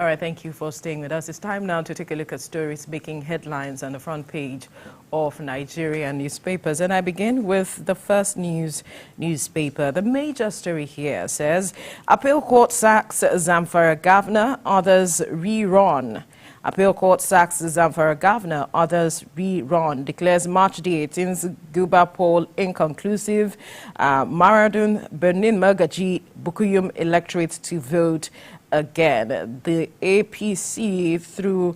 All right, thank you for staying with us. It's time now to take a look at stories making headlines on the front page of Nigerian newspapers. And I begin with the First News newspaper. The major story here says, Appeal Court sacks Zamfara governor, others rerun. Appeal Court sacks Zamfara governor, others rerun. Declares March the 18th Guba poll inconclusive. Maradun, Benin Magaji, Bukuyum electorate to vote again. The APC, through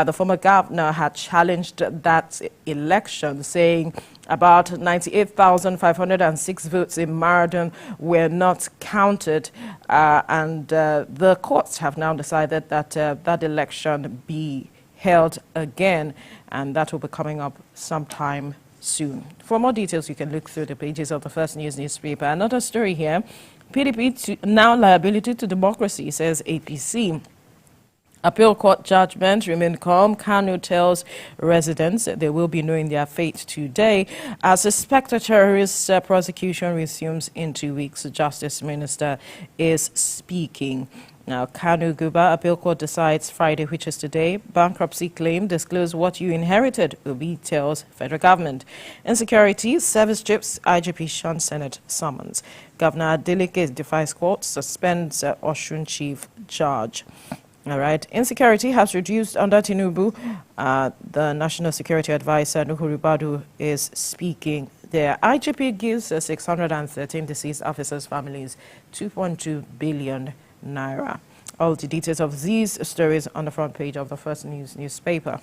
the former governor, had challenged that election, saying about 98,506 votes in Maradun were not counted, and the courts have now decided that that election be held again, and that will be coming up sometime soon. For more details, you can look through the pages of the First News newspaper. Another story here, PDP now liability to democracy, says APC. Appeal court judgment remain calm. Kanu tells residents they will be knowing their fate today. As suspected terrorist prosecution resumes in 2 weeks, the Justice Minister is speaking. Now, Kanu Guba Appeal Court decides Friday, which is today. Bankruptcy claim, disclose what you inherited, Obi tells federal government. Insecurity, service chips, IGP Sean Senate summons. Governor Adeleke defies court, suspends Osun chief judge. All right. Insecurity has reduced under Tinubu. The National Security Advisor, Nuhu Ribadu, is speaking there. IGP gives 613 deceased officers' families 2.2 billion naira. All the details of these stories on the front page of the First News newspaper.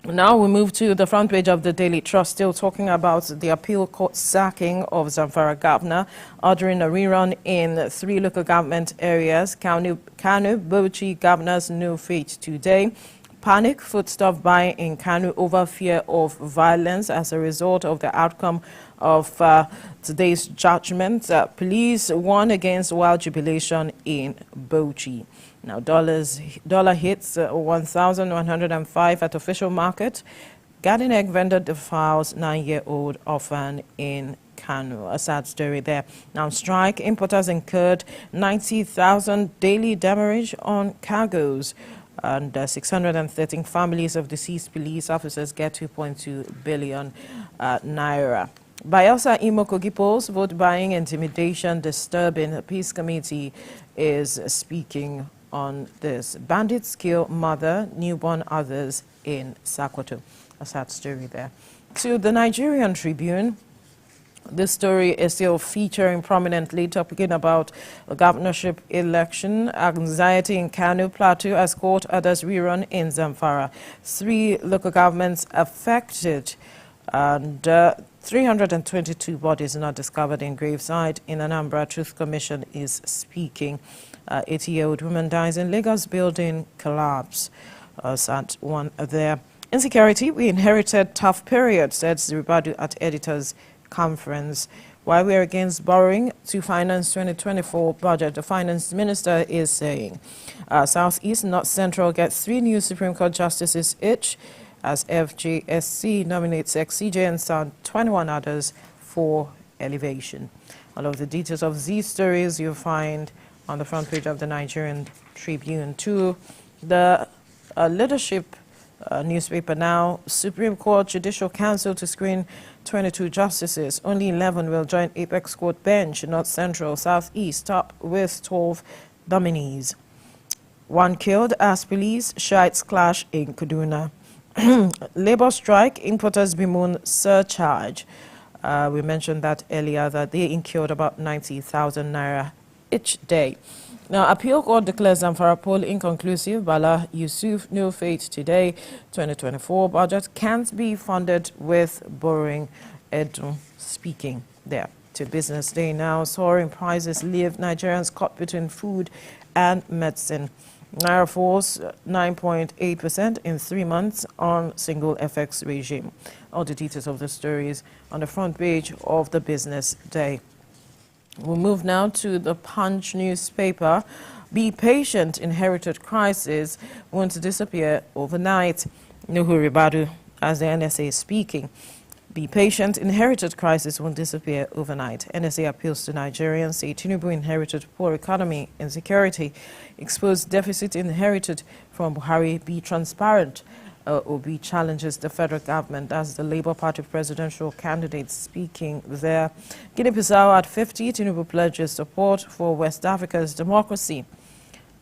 Now we move to the front page of the Daily Trust, still talking about the appeal court sacking of Zamfara governor, ordering a rerun in 3 local government areas. Kanu, Bauchi governors no fate today. Panic, foodstuff buying in Kanu over fear of violence as a result of the outcome of today's judgment. Police warn against wild jubilation in Bauchi. Now, dollar hits 1,105 at official market. Garden egg vendor defiles 9-year-old orphan in Kanu. A sad story there. Now, strike importers incurred 90,000 daily damage on cargoes. And 613 families of deceased police officers get 2.2 billion naira. Bayelsa Imo Kogi polls, vote buying intimidation disturbing. The Peace Committee is speaking on this. Bandits kill mother, newborn others in Sokoto. A sad story there. To the Nigerian Tribune. This story is still featuring prominently, talking about the governorship election, anxiety in Kanu Plateau as court others rerun in Zamfara. 3 local governments affected, and 322 bodies not discovered in gravesite. In Anambra, Truth Commission is speaking. 80-year-old woman dies in Lagos building collapse. Sad one there. Insecurity, we inherited tough period, said Ziribadu at editors' conference. While we are against borrowing to finance 2024 budget, the finance minister is saying Southeast, not Central, gets 3 new Supreme Court justices each, as FJSC nominates ex-CJ and some 21 others for elevation. All of the details of these stories you'll find on the front page of the Nigerian Tribune. To the leadership newspaper now, Supreme Court Judicial Council to screen 22 justices. Only 11 will join Apex Court bench, North Central, Southeast, top with 12 nominees. 1 killed as police Shiites clash in Kaduna. Labor strike, importers bemoan surcharge. We mentioned that earlier, that they incurred about 90,000 naira each day. Now, Appeal Court declares Zamfara poll inconclusive. Bala Yusuf, no fate today. 2024 budget can't be funded with borrowing. Edu speaking there. To Business Day now, soaring prices leave Nigerians caught between food and medicine. Naira falls 9.8% in 3 months on single FX regime. All the details of the stories on the front page of the Business Day. We'll move now to the Punch newspaper. Be patient, inherited crisis won't disappear overnight. Nuhu Ribadu, as the NSA is speaking. Be patient. Inherited crisis won't disappear overnight. NSA appeals to Nigerians. Say Tinubu inherited poor economy, insecurity, exposed deficit inherited from Buhari. Be transparent. Obi challenges the federal government as the Labour Party presidential candidate speaking there. Guinea-Bissau at 50. Tinubu pledges support for West Africa's democracy.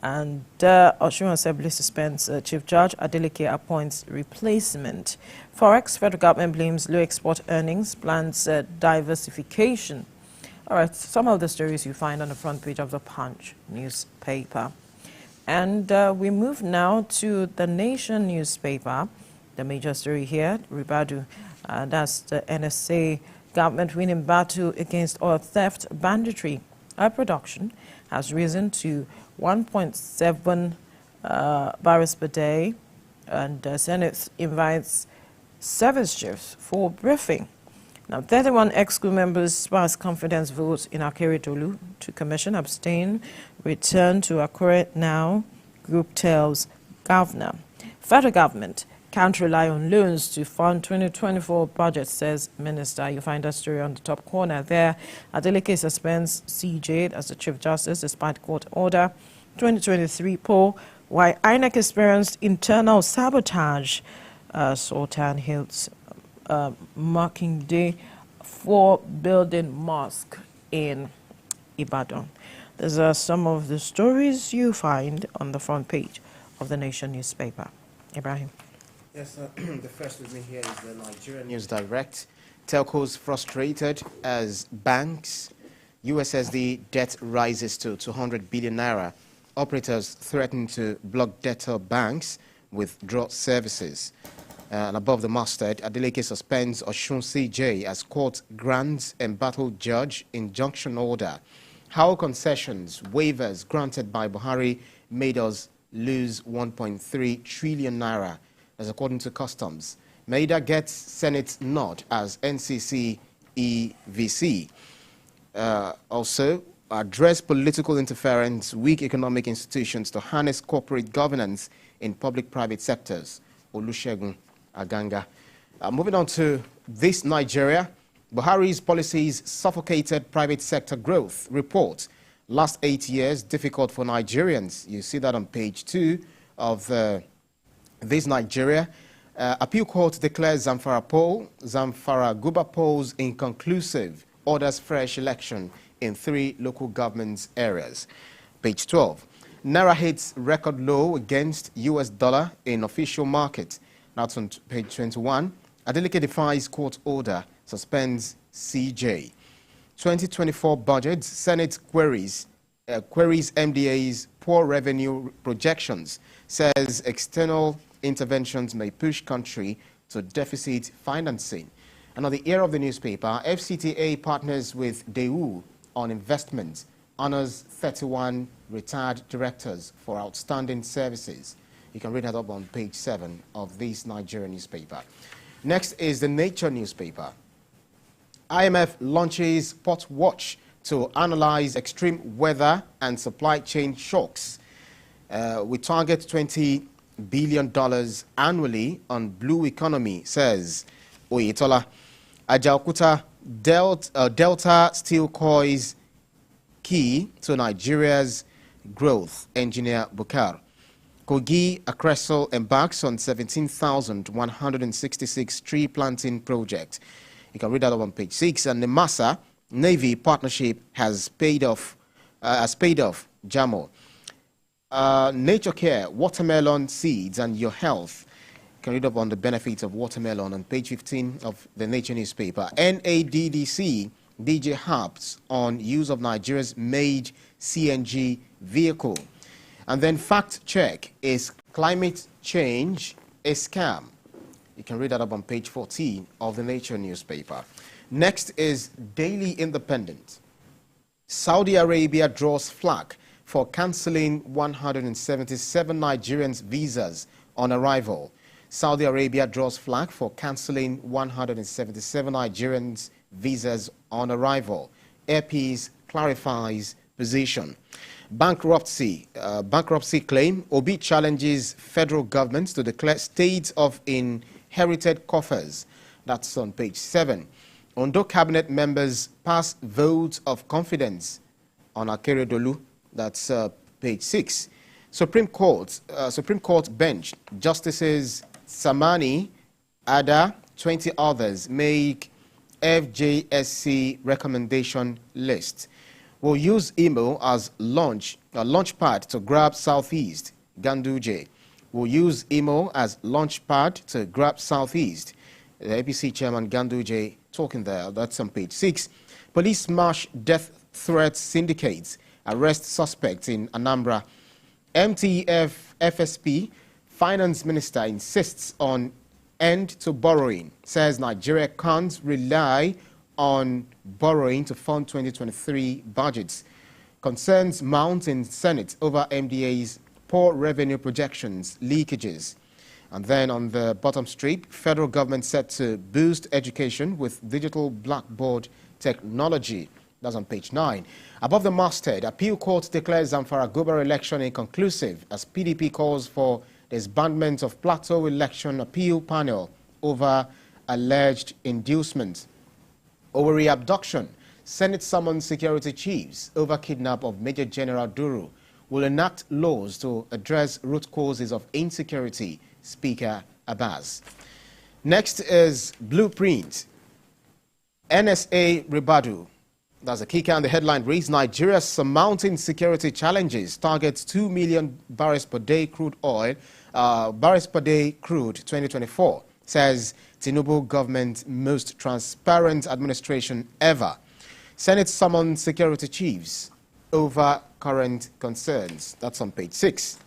And Osun Assembly suspends Chief Judge. Adeleke appoints replacement. Forex, federal government blames low export earnings, plans diversification. All right, some of the stories you find on the front page of the Punch newspaper. And we move now to the Nation newspaper. The major story here, Ribadu, that's the NSA government winning battle against oil theft, banditry. Oil production has risen to 1.7 barrels per day, and the Senate invites service chiefs for briefing. Now, 31 EXCO members passed confidence votes in Akeredolu to commission, abstain, return to Akure now, group tells governor. Federal government can't rely on loans to fund 2024 budget, says minister. You find that story on the top corner there. Adeleke suspends CJ as the Chief Justice despite court order. 2023 poll, why INEC experienced internal sabotage. Sultan Hills marking day for building mosque in Ibadan. These are some of the stories you find on the front page of the Nation newspaper. Ibrahim. Yes, the first with me here is the Nigerian News Direct. Telcos frustrated as banks. USSD debt rises to 200 billion naira. Operators threaten to block debtor banks withdraw services. And above the masthead, Adeleke suspends Osun CJ as court grants embattled judge injunction order. How concessions, waivers granted by Buhari made us lose 1.3 trillion naira, as according to Customs. Maida gets Senate nod as NCC EVC. Also, address political interference, weak economic institutions to harness corporate governance in public-private sectors. Olusegun Aganga. Moving on to this Nigeria, Buhari's policies suffocated private sector growth. Report, last 8 years difficult for Nigerians. You see that on page 2 of this Nigeria. Appeal court declares Zamfara Guba polls inconclusive, orders fresh election in 3 local government areas. Page 12. Naira hits record low against US dollar in official market. That's on page 21. Adeleke defies court order, suspends CJ. 2024 budget, Senate queries MDA's poor revenue projections, says external interventions may push country to deficit financing. And on the ear of the newspaper, FCTA partners with DEU on investment, honors 31 retired directors for outstanding services. You can read that up on page 7 of this Nigerian newspaper. Next is the Nature newspaper. IMF launches Port Watch to analyze extreme weather and supply chain shocks. We target $20 billion annually on blue economy, says Oyetola. Ajaokuta Delta steel coils key to Nigeria's growth, engineer Bukar. Kogi Akresol embarks on 17,166 tree planting project. You can read that up on page 6. And the Massa Navy partnership has paid off. Jamo. Nature care, watermelon seeds, and your health. You can read up on the benefits of watermelon on page 15 of the Nature newspaper. NADDC DJ harps on use of Nigeria's made CNG vehicle. And then fact check, is climate change a scam? You can read that up on page 14 of the Nature newspaper. Next is Daily Independent. Saudi Arabia draws flag for cancelling 177 Nigerians' visas on arrival. Saudi Arabia draws flag for cancelling 177 Nigerians' visas on arrival. Air Peace clarifies position. Bankruptcy claim. Obi challenges federal government to declare state of inherited coffers. That's on page 7. Ondo cabinet members pass vote of confidence on Akeredolu. That's page 6. Supreme Court bench, Justices Samani, Ada, 20 others make FJSC recommendation list. Will use Imo as launch pad to grab Southeast. Ganduje will use Imo as launch pad to grab Southeast. The APC chairman Ganduje talking there. That's on page 6. Police smash death threat syndicates. Arrest suspects in Anambra. MTF FSP finance minister insists on end to borrowing. Says Nigeria can't rely on borrowing to fund 2023 budgets. Concerns mount in Senate over MDA's poor revenue projections, leakages. And then on the bottom strip, federal government set to boost education with digital blackboard technology. That's on page 9. Above the masthead, appeal court declares Zamfara Gobar election inconclusive as PDP calls for disbandment of Plateau election appeal panel over alleged inducement. Owerri abduction. Senate summons security chiefs over kidnap of Major General Duru. Will enact laws to address root causes of insecurity, Speaker Abbas. Next is Blueprint. NSA Ribadu. That's a kicker, and the headline reads, Nigeria surmounting security challenges, targets 2 million barrels per day crude oil, barrels per day crude 2024, says Tinubu government most transparent administration ever. Senate summoned security chiefs over current concerns. That's on page 6.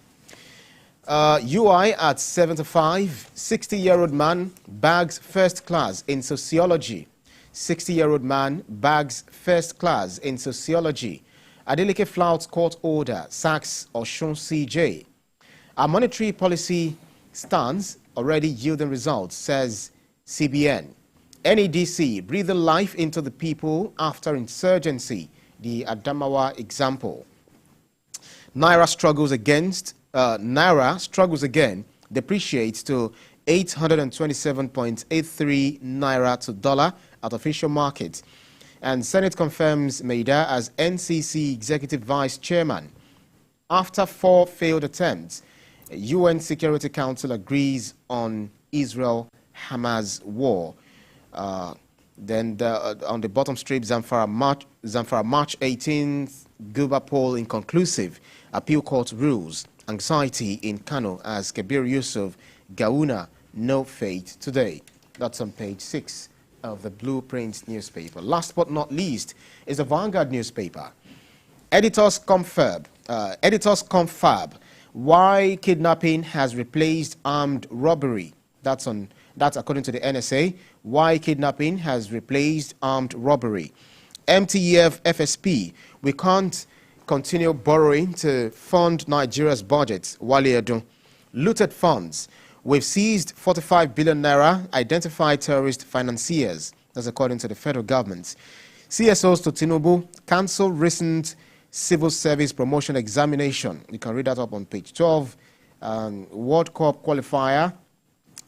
UI at 75, 60-year-old man bags first class in sociology. 60-year-old man bags first class in sociology. Adeleke flouts court order, sacks Osun CJ. Our monetary policy stance already yielding results, says CBN. NEDC breathing life into the people after insurgency, the Adamawa example. Naira struggles again, depreciates to 827.83 Naira to dollar at official market. And Senate confirms Maida as NCC Executive Vice Chairman. After 4 failed attempts, UN Security Council agrees on Israel-Hamas war. Then on the bottom strip, Zamfara March 18th, Guba poll inconclusive. Appeal court rules. Anxiety in Kano as Kabir Yusuf, Gauna, no fate today. That's on page 6 of the Blueprint newspaper. Last but not least is the Vanguard newspaper. Editors confab. Why kidnapping has replaced armed robbery. That's according to the NSA. Why kidnapping has replaced armed robbery. MTF FSP. We can't continue borrowing to fund Nigeria's budget. Wale Edun. Looted funds. We've seized 45 billion naira, identified terrorist financiers. That's according to the federal government. CSOs to Tinubu cancel recent civil service promotion examination. You can read that up on page 12. World Cup qualifier.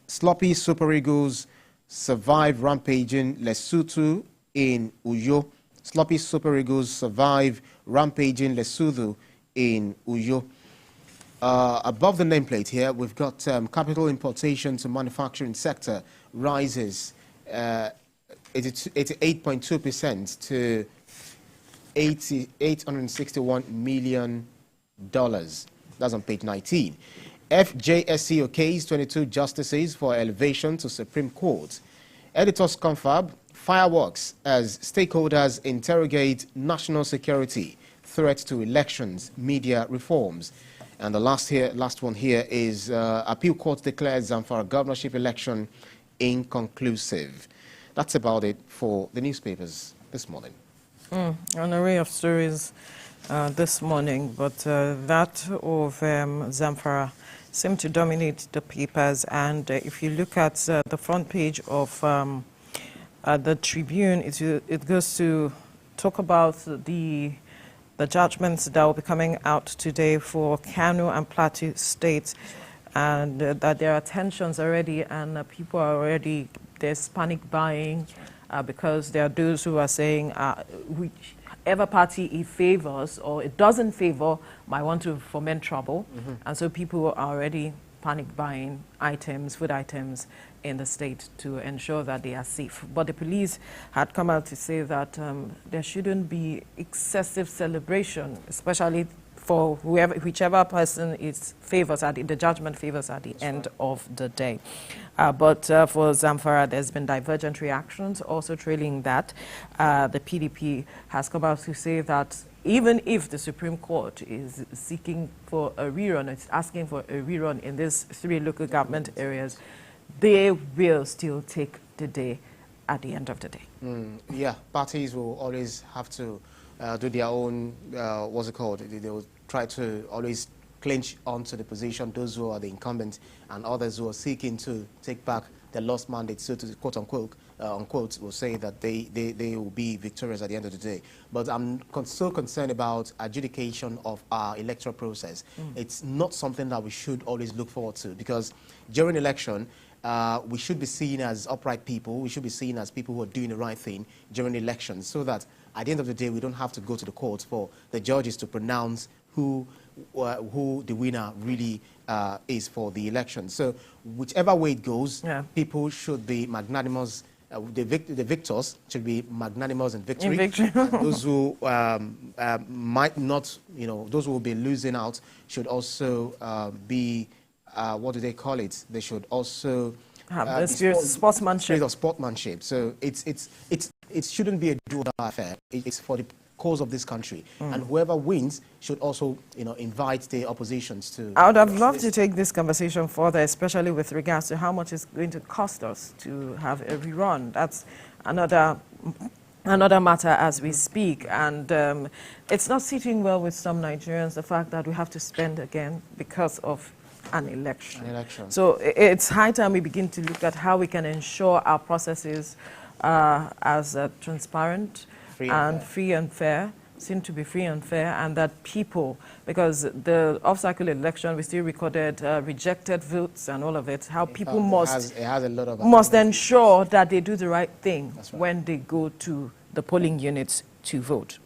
Sloppy Super Eagles survive rampaging Lesotho in Uyo. Sloppy Super Eagles survive rampaging Lesotho in Uyo. Above the nameplate here, we've got capital importation to manufacturing sector rises 88.2% to $861 million. That's on page 19. FJSC okays 22 justices for elevation to Supreme Court. Editors confab, fireworks as stakeholders interrogate national security, threat to elections, media reforms. And the last one here is appeal court declares Zamfara governorship election inconclusive. That's about it for the newspapers this morning. An array of stories this morning, but that of Zamfara seem to dominate the papers. And if you look at the front page of the Tribune, it goes to talk about the judgments that will be coming out today for Kano and Plateau states, and that there are tensions already, and people are already there's panic buying because there are those who are saying whichever party it favors or it doesn't favor might want to foment trouble. And so people are already panic buying items, food items in the state to ensure that they are safe. But the police had come out to say that there shouldn't be excessive celebration, especially for whichever person the judgment favors at the end of the day. But for Zamfara, there's been divergent reactions. Also trailing that, the PDP has come out to say that even if the Supreme Court is seeking for a rerun, it's asking for a rerun in these 3 local government areas, they will still take the day at the end of the day. Yeah, parties will always have to do their own, what's it called? They will try to always clinch onto the position, those who are the incumbents and others who are seeking to take back the lost mandate, so to quote unquote, will say that they will be victorious at the end of the day. But I'm so concerned about adjudication of our electoral process. It's not something that we should always look forward to, because during election, we should be seen as upright people. We should be seen as people who are doing the right thing during the elections, so that at the end of the day, we don't have to go to the courts for the judges to pronounce who the winner really is for the election. So whichever way it goes, people should be magnanimous. The victors should be magnanimous in victory. Those who might not, those who will be losing out should also be, what do they call it? They should also have the spirit of sportsmanship. Spirit of sportsmanship. So it shouldn't be a do-or-die affair. It's for the cause of this country, and whoever wins should also, invite the oppositions to. I would have loved to take this conversation further, especially with regards to how much it's going to cost us to have a rerun. That's another matter as we speak, and it's not sitting well with some Nigerians, the fact that we have to spend again because of an election. So it's high time we begin to look at how we can ensure our processes as transparent and free and fair, seem to be free and fair, and that people, because the off-cycle election, we still recorded rejected votes and all of it, how people must ensure that they do the right thing when they go to the polling units to vote.